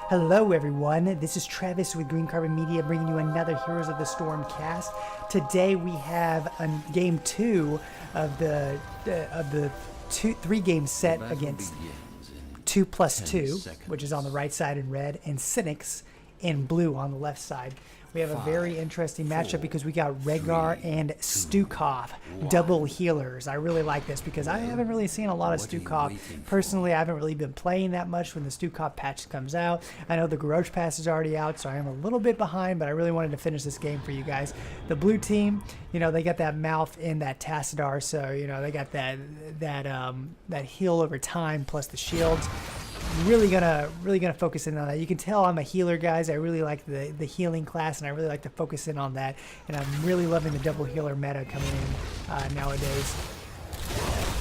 Hello everyone, this is Travis with Green Carpet Media bringing you another Heroes of the Storm cast. Today we have game 2 of the 3-game set against 2+2, which is on the right side in red, and Sinix in blue on the left side. We have a very interesting matchup because we got Rhaegar and Stukov, double healers. I really like this because I haven't really seen a lot of Stukov. Personally, I haven't really been playing that much when the Stukov patch comes out. I know the Garrosh Pass is already out, so I am a little bit behind, but I really wanted to finish this game for you guys. The blue team, you know, they got that mouth in that Tassadar, so, you know, they got that heal over time plus the shields. Really gonna focus in on that. You can tell I'm a healer, guys. I really like the healing class, and I really like to focus in on that. And I'm really loving the double healer meta coming in nowadays.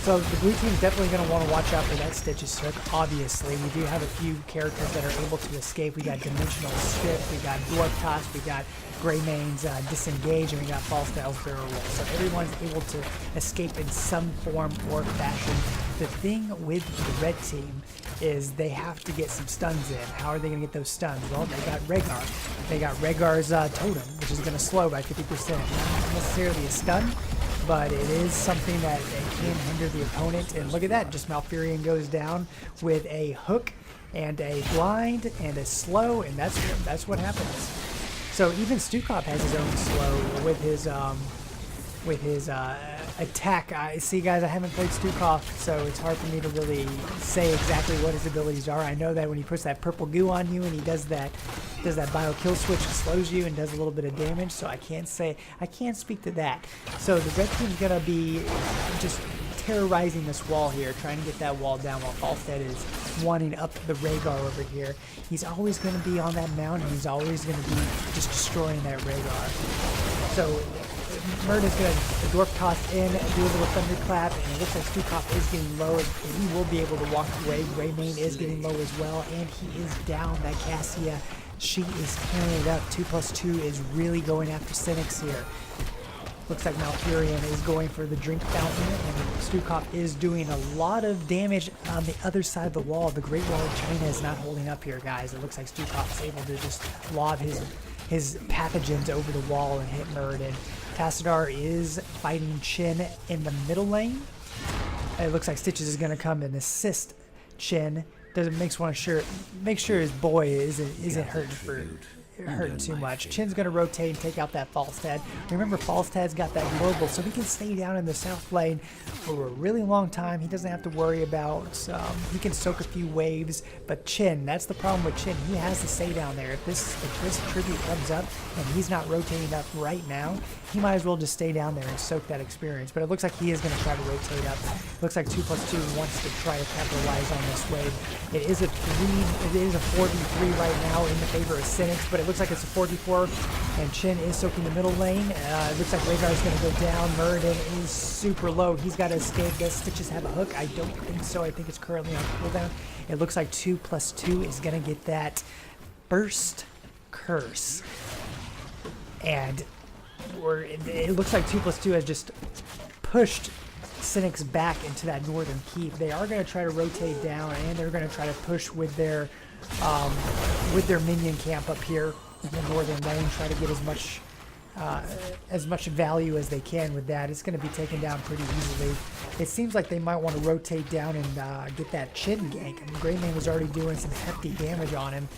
So the blue team is definitely going to want to watch out for that Stitches hook. Obviously, we do have a few characters that are able to escape. We got Dimensional Stiff, we got Dwarf Toss, we got Greymane's Disengage, and we got False Styles Barrel Roll. So everyone's able to escape in some form or fashion. The thing with the red team is they have to get some stuns in. How are they going to get those stuns? Well, they got Rhaegar. They got Rhaegar's Totem, which is going to slow by 50%. Not necessarily a stun, but it is something that can hinder the opponent. And look at that, just Malfurion goes down with a hook and a blind and a slow, and that's what happens. So even Stukov has his own slow with his attack. See, guys, I haven't played Stukov, so it's hard for me to really say exactly what his abilities are. I know that when he puts that purple goo on you and he does that bio kill switch, it slows you and does a little bit of damage, so I can't speak to that. So the red team's gonna be just terrorizing this wall here, trying to get that wall down, while Falstead is wanting up the Rhaegar over here. He's always going to be on that mountain. He's always going to be just destroying that Rhaegar. So Murda's going to Dwarf Toss in, do a little Thunderclap, and it looks like Stukov is getting low, and he will be able to walk away. Greymane is getting low as well, and he is down. That Cassia, she is carrying it up. 2+2 is really going after Sinix here. Looks like Malfurion is going for the drink fountain, and Stukov is doing a lot of damage on the other side of the wall. The Great Wall of China is not holding up here, guys. It looks like Stukov is able to just lob his pathogens over the wall and hit Murd. And Tassadar is fighting Chin in the middle lane. It looks like Stitches is going to come and assist Chin. Make sure his boy isn't hurting too much. Chin's going to rotate and take out that Falstad. Remember, Falstad's got that global, so he can stay down in the south lane for a really long time. He doesn't have to worry about, he can soak a few waves, but Chin, that's the problem with Chin. He has to stay down there. If this tribute comes up and he's not rotating up right now, he might as well just stay down there and soak that experience. But it looks like he is going to try to rotate up. Looks like 2+2 wants to try to capitalize on this wave. It is a 4v3 right now in the favor of Sinix, but it looks like it's a 4v4, and Chin is soaking the middle lane. It looks like Rhaegar is going to go down. Murden is super low. He's got to escape. Does Stitches have a hook? I don't think so. I think it's currently on cooldown. It looks like 2+2 is going to get that burst curse. And it looks like 2+2 has just pushed Sinix back into that northern keep. They are going to try to rotate down, and they're going to try to push with their minion camp up here in the northern lane, try to get as much value as they can with that. It's going to be taken down pretty easily. It seems like they might want to rotate down and get that Chin gank. I mean, Greymane was already doing some hefty damage on him.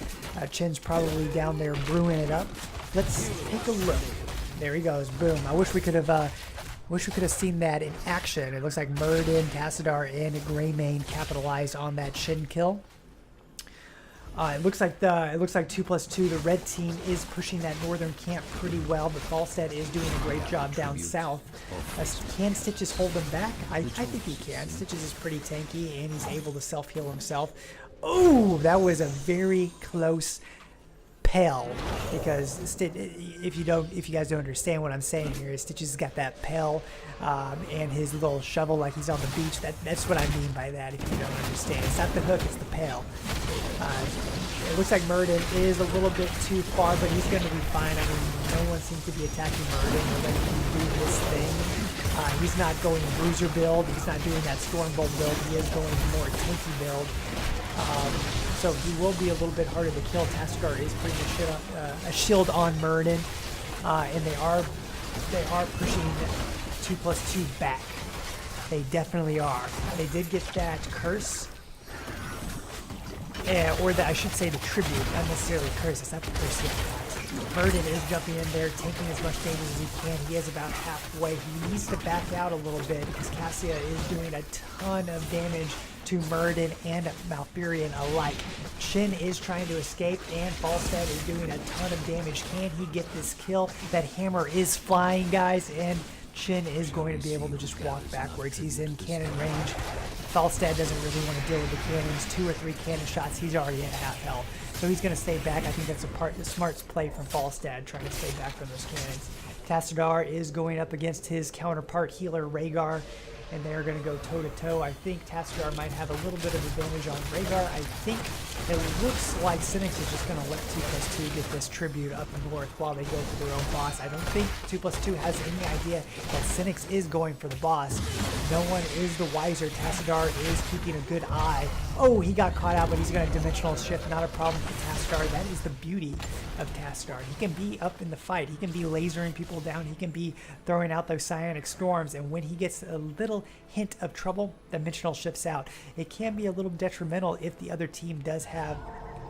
Chin's probably down there brewing it up. Let's take a look. There he goes. Boom. I wish we could have seen that in action. It looks like Murden, Tassadar, and Greymane capitalized on that Chin kill. It looks like 2+2. The red team is pushing that northern camp pretty well, but Falstad is doing a great job down south. Can Stitches hold them back? I think he can. Stitches is pretty tanky, and he's able to self-heal himself. Oh, that was a very close pale, because if you guys don't understand what I'm saying here, is Stitches has got that pale and his little shovel like he's on the beach. That's what I mean by that, if you don't understand. It's not the hook, it's the pale. It looks like Murden is a little bit too far, but he's going to be fine. I mean, no one seems to be attacking Murden or letting him do his thing. He's not going bruiser build. He's not doing that Stormbolt build. He is going more tanky build. So he will be a little bit harder to kill. Tassadar is putting a shield on Muradin, and they are pushing 2+2 back. They definitely are. They did get that curse, or I should say the tribute, not necessarily curse. It's not the curse yet. Muradin is jumping in there, taking as much damage as he can. He is about halfway. He needs to back out a little bit because Cassia is doing a ton of damage to Muradin and Malfurion alike. Shin is trying to escape, and Falstad is doing a ton of damage. Can he get this kill? That hammer is flying, guys, and Shin is going to be able to just walk backwards. He's in cannon range. Falstad doesn't really want to deal with the cannons. 2 or 3 cannon shots, he's already at half health. So he's going to stay back. I think that's a smart play from Falstad, trying to stay back from those cannons. Tassadar is going up against his counterpart healer, Rhaegar, and they're going to go toe-to-toe. I think Tassadar might have a little bit of advantage on Rhaegar. I think it looks like Sinix is just going to let 2+2 get this tribute up north while they go for their own boss. I don't think 2+2 has any idea that Sinix is going for the boss. No one is the wiser. Tassadar is keeping a good eye. Oh, he got caught out, but he's going to dimensional shift. Not a problem for Tassadar. That is the beauty of Tassadar. He can be up in the fight. He can be lasering people down. He can be throwing out those psionic storms. And when he gets a little hint of trouble, dimensional shifts out. It can be a little detrimental if the other team does have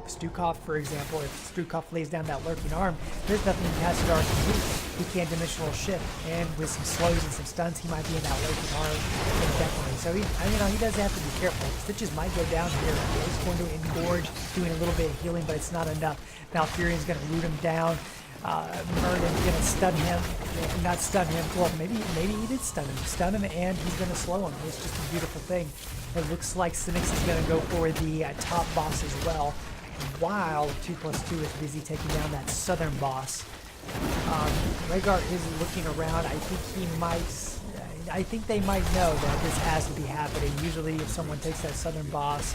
Stukov, for example. If Stukov lays down that lurking arm, there's nothing Tassadar can do. He can dimensional shift, and with some slows and some stuns, he might be in that lurking arm indefinitely. So he does have to be careful. Stitches might go down here. He's going to engorge, doing a little bit of healing, but it's not enough. Malfurion's going to root him down. Muradin's going to stun him. Not stun him. Well, maybe he did stun him. Stun him, and he's going to slow him. It's just a beautiful thing. It looks like Sinix is going to go for the top boss as well, while 2+2 is busy taking down that southern boss. Rhaegar is looking around. I think they might know that this has to be happening. Usually if someone takes that southern boss,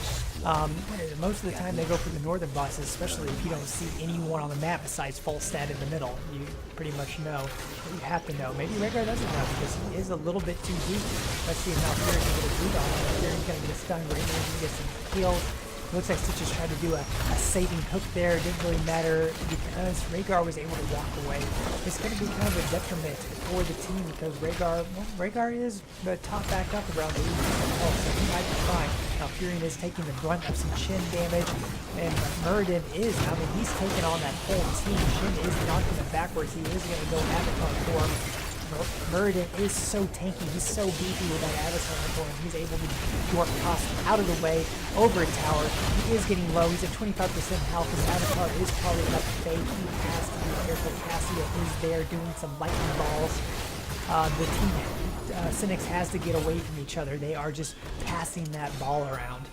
most of the time they go for the northern bosses, especially if you don't see anyone on the map besides Falstad in the middle. You pretty much know. You have to know. Maybe Rhaegar doesn't know because he is a little bit too deep. Let's see if Malfurion can get a boot on him. Malfurion's going to get stunned. Rhaegar can get some kills. Looks like Stitch is trying to do a saving hook there. It didn't really matter because Rhaegar was able to walk away. It's going to be kind of a detriment for the team because Rhaegar is the top back up around 80% health, so he might be fine. Now Malfurion is taking the brunt of some Shin damage, and Muradin is, he's taking on that whole team. Shin is knocking him backwards. He is going to go Avatar form. Muradin is so tanky. He's so beefy with that Avatar form. He's able to dwarf toss out of the way over a tower. He is getting low. He's at 25% health. His Avatar is probably about to fade. He has to be careful. Cassia is there doing some lightning balls. The team, Sinix has to get away from each other. They are just passing that ball around.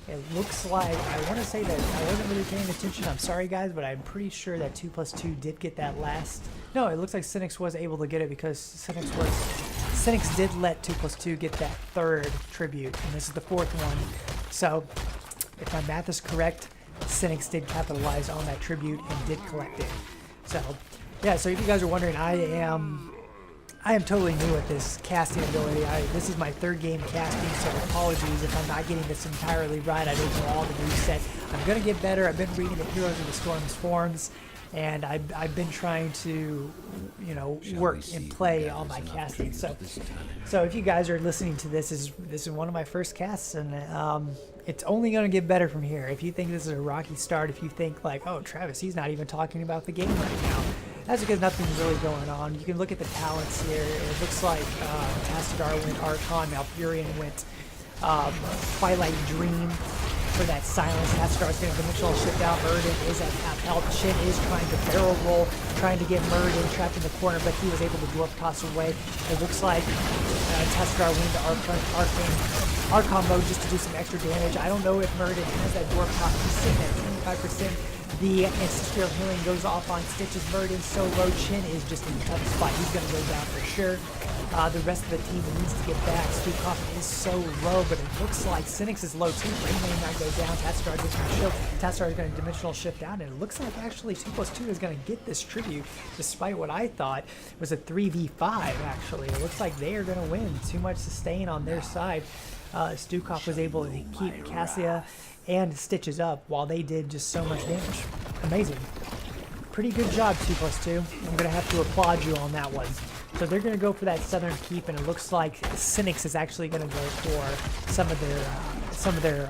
It looks like, I want to say that I wasn't really paying attention. I'm sorry, guys, but I'm pretty sure that 2+2 did get that last. No, it looks like Sinix was able to get it because Sinix did let 2+2 get that third tribute, and this is the fourth one. So, if my math is correct, Sinix did capitalize on that tribute and did collect it. So, yeah, so if you guys are wondering, I am totally new at this casting ability. This is my third game casting, so apologies if I'm not getting this entirely right. I don't know all the new set. I'm going to get better. I've been reading the Heroes of the Storm's forums, and I've been trying to, work and play on my casting. So if you guys are listening to this is one of my first casts, and it's only going to get better from here. If you think this is a rocky start, if you think like, oh, Travis, he's not even talking about the game right now, that's because nothing's really going on. You can look at the talents here. It looks like Tassadar went Archon, Malfurion went Twilight Dream for that silence. Tassadar's going to dimensional shift out. Muradin is at half health. Shin is trying to barrel roll, trying to get Muradin trapped in the corner, but he was able to dwarf toss away. It looks like Tassadar went to Archon mode just to do some extra damage. I don't know if Muradin has that dwarf toss. He's sitting at 25%. The ancestral healing goes off on Stitch's Muradin so low. Chin is just in a tough spot. He's going to go down for sure. The rest of the team needs to get back. Stukov is so low, but it looks like Sinix is low too. Brain may not go down. Tatstar gets going to shield. Tatstar is going to dimensional shift down, and it looks like actually 2+2 is going to get this tribute, despite what I thought was a 3v5. Actually, it looks like they are going to win. Too much sustain on their side. Stukov was able to keep Cassia and Stitches up while they did just so much damage. Amazing. Pretty good job, 2+2. I'm going to have to applaud you on that one. So they're going to go for that southern keep, and it looks like Sinix is actually going to go for some of their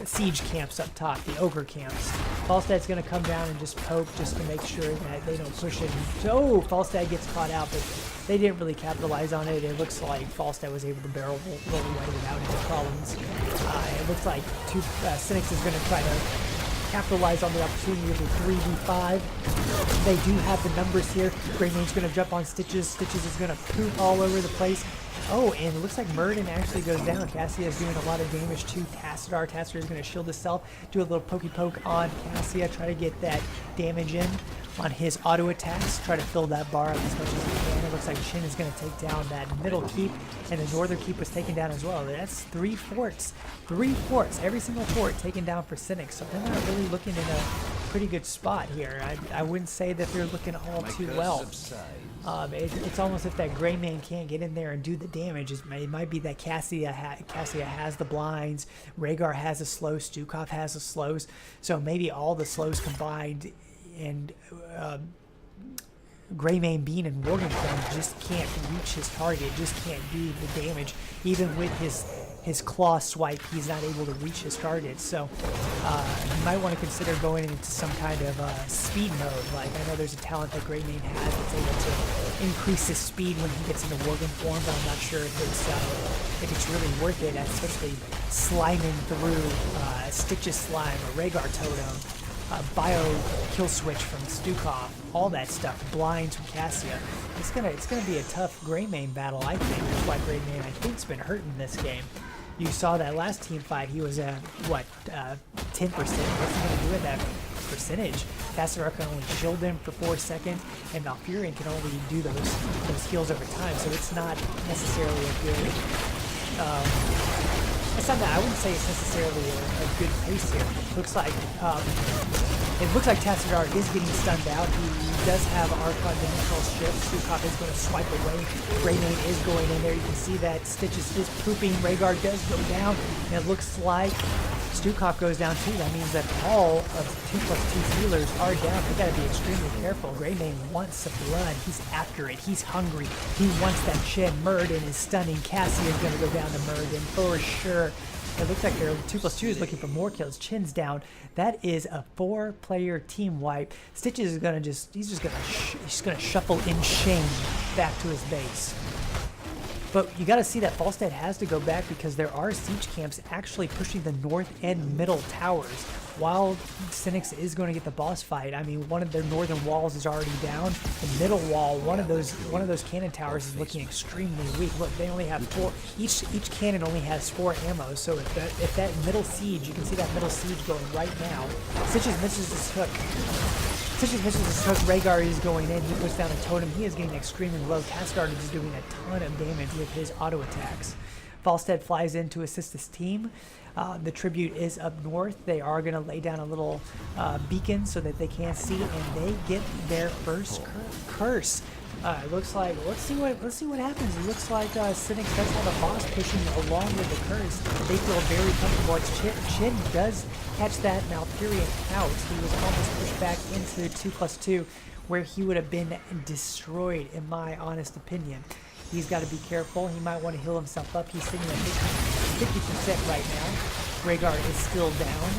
siege camps up top, the ogre camps. Falstad's going to come down and just poke just to make sure that they don't push it. Oh, Falstad gets caught out, but they didn't really capitalize on it. It looks like Falstad was able to barrel roll away without any problems. It looks like Sinix is going to try to capitalize on the opportunity of a 3v5. They do have the numbers here. Greymane's going to jump on Stitches. Stitches is going to poop all over the place. Oh, and it looks like Murden actually goes down. Cassia is doing a lot of damage to Tassadar. Tassadar is going to shield himself, do a little pokey poke on Cassia, try to get that damage in on his auto attacks, try to fill that bar up as much as he can. It looks like Shin is going to take down that middle keep, and the northern keep was taken down as well. That's 3 forts. 3 forts. Every single fort taken down for Sinix. So they're not really looking in a pretty good spot here. I wouldn't say that they're looking all too well. It's almost if that Greymane can't get in there and do the damage. It might be that Cassia has the blinds, Rhaegar has the slows, Stukov has the slows. So maybe all the slows combined, and Greymane, Bean, and Morganstone just can't reach his target, just can't do the damage. Even with his claw swipe, he's not able to reach his target. So you might want to consider going into some kind of speed mode. Like, I know there's a talent that Greymane has that's able to increase his speed when he gets into Worgen form, but I'm not sure if it's really worth it, especially sliming through Stitch's slime or Rhaegar totem. Bio kill switch from Stukov, all that stuff, blinds from Cassia. It's gonna be a tough Greymane battle, I think. That's why Greymane, I think, has been hurting this game. You saw that last team fight, he was at, 10%? What's he gonna do with that percentage? Tassadar can only shield him for 4 seconds, and Malfurion can only do those heals over time, so it's not necessarily a good... it's not that I wouldn't say it's necessarily a good pace here. It looks like Tassadar is getting stunned out. He does have Archon dimensional shift. Stukov is going to swipe away. Greymane is going in there. You can see that Stitches is pooping. Rhaegar does go down, and it looks like Stukov goes down too. That means that all of 2+2 healers are down. We got to be extremely careful. Greymane wants the blood. He's after it. He's hungry. He wants that Shin. Murden is stunning. Cassie is going to go down to Murden for sure. It looks like their 2+2 is looking for more kills. Chin's down. That is a 4-player team wipe. Stitches is going to he's going to shuffle in shame back to his base. But you got to see that Falstad has to go back because there are siege camps actually pushing the north and middle towers. While Sinix is going to get the boss fight, I mean, one of their northern walls is already down. The middle wall, one of those cannon towers is looking extremely weak. Look, they only have 4. Each cannon only has 4 ammo. So if that middle siege, you can see that middle siege going right now. Stitches misses his hook. Rhaegar is going in. He puts down a totem. He is getting extremely low. Tassadar is doing a ton of damage with his auto attacks. Falstad flies in to assist his team. The tribute is up north. They are going to lay down a little beacon so that they can't see, and they get their first curse. It looks like, let's see what happens. It looks like Sinix does have a boss pushing along with the curse. They feel very comfortable. Chin does catch that Malfurion out. He was almost pushed back into 2+2, where he would have been destroyed, in my honest opinion. He's got to be careful. He might want to heal himself up. He's sitting at 50% right now. Rhaegar is still down.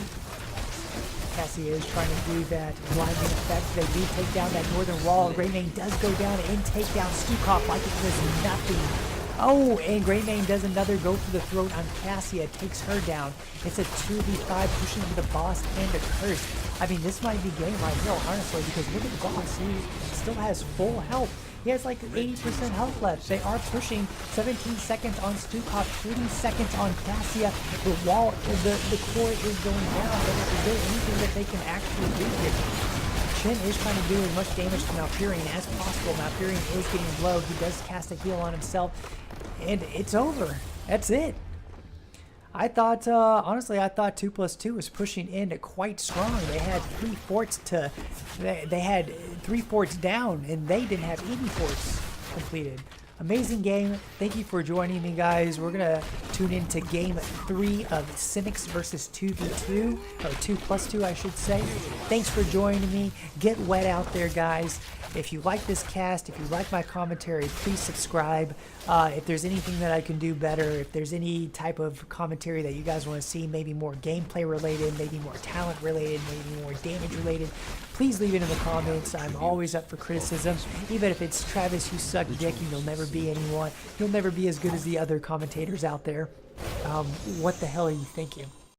Cassie is trying to do that blinding effect. They do take down that northern wall. Greymane does go down and take down Stukov like it was nothing. Oh, and Greymane does another go for the throat on Cassia, takes her down. It's a 2v5 pushing to the boss and the curse. I mean, this might be game right here, honestly, because look at the boss. He still has full health. He has like 80% health left. They are pushing 17 seconds on Stukov, 30 seconds on Cassia. The wall, the core is going down, but is there anything that they can actually do here? Shin is trying to do as much damage to Malfurion as possible. Malfurion is getting low. He does cast a heal on himself, and it's over. That's it. I thought, honestly, I thought 2+2 was pushing in quite strong. They had 3 forts they had 3 forts down, and they didn't have any forts completed. Amazing game. Thank you for joining me, guys. We're going to tune into game 3 of Sinix versus 2v2, or 2+2, I should say. Thanks for joining me. Get wet out there, guys. If you like this cast, if you like my commentary, please subscribe. If there's anything that I can do better, if there's any type of commentary that you guys want to see, maybe more gameplay related, maybe more talent related, maybe more damage related, please leave it in the comments. I'm always up for criticism. Even if it's Travis, you suck dick, and you'll never be anyone. You'll never be as good as the other commentators out there. What the hell are you thinking?